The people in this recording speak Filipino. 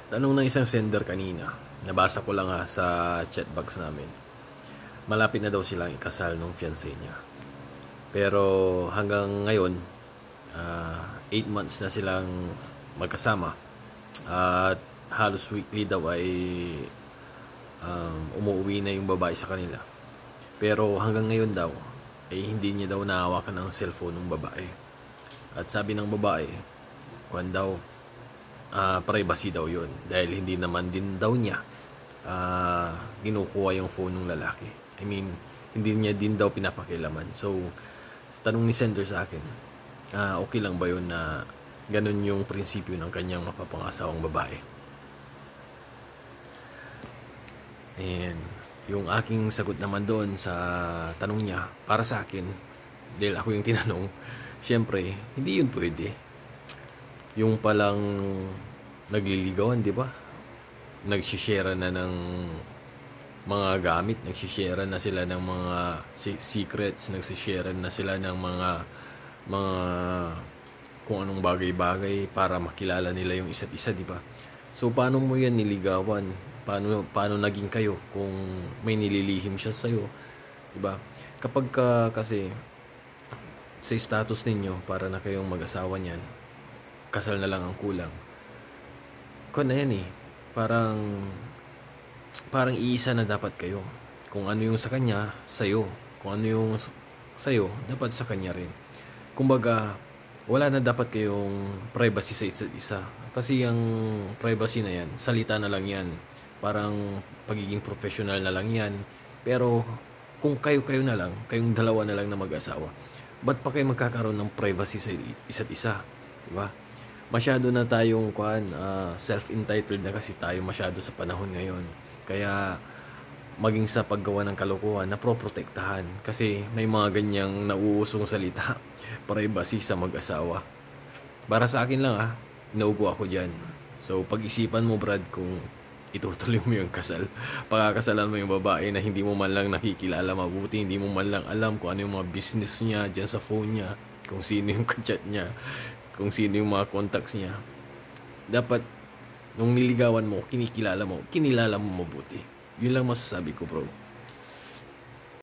Tanong ng isang sender kanina, nabasa ko lang sa chat box namin. Malapit na daw silang ikasal ng fiancé niya. Pero hanggang ngayon, 8 months na silang magkasama. At halos weekly daw ay umuwi na yung babae sa kanila. Pero hanggang ngayon daw, ay hindi niya daw nahawakan ang cellphone ng babae. At sabi ng babae, kung daw, privacy daw yun. Dahil hindi naman din daw niya kinukuha yung phone ng lalaki. I mean, hindi niya din daw pinapakilaman. So, tanong ni sender sa akin, okay lang ba yun na ganun yung prinsipyo ng kanyang mapapangasawang babae? And yung aking sagot naman doon sa tanong niya, para sa akin, dahil ako yung tinanong, syempre, hindi yun pwede. Yung palang nagliligawan, di ba? Nagsishare na ng mga gamit, nagsishare na sila ng mga secrets, nagsishare na sila ng mga kung anong bagay-bagay para makilala nila yung isa't isa, di ba? So paano mo yan niligawan? Paano naging kayo kung may nililihim siya sa iyo, di ba? Kapag kasi sa status ninyo para na kayong mag-asawa niyan, kasal na lang ang kulang. Kung na yan parang iisa na dapat kayo. Kung ano yung sa kanya, sa'yo. Kung ano yung sa'yo, dapat sa kanya rin. Kumbaga, wala na dapat kayong privacy sa isa't isa. Kasi yung privacy na yan, salita na lang yan. Parang pagiging professional na lang yan. Pero kung kayo-kayo na lang, kayong dalawa na lang na mag-asawa, ba't pa kayo magkakaroon ng privacy sa isa't isa? Diba? Masyado na tayong self-entitled na kasi tayo masyado sa panahon ngayon. Kaya maging sa paggawa ng kalokohan, naproprotektahan. Kasi may mga ganyang nauusong salita, privacy sa mag-asawa. Para sa akin lang naupo ako dyan. So pag-isipan mo, Brad, kung itutuloy mo yung kasal. Pagkakasalan mo yung babae na hindi mo man lang nakikilala mabuti, hindi mo man lang alam kung ano yung mga business niya dyan sa phone niya, kung sino yung kachat niya, kung sino yung mga contacts niya. Dapat nung niligawan mo, kinilala mo mabuti. Yun lang masasabi ko, bro.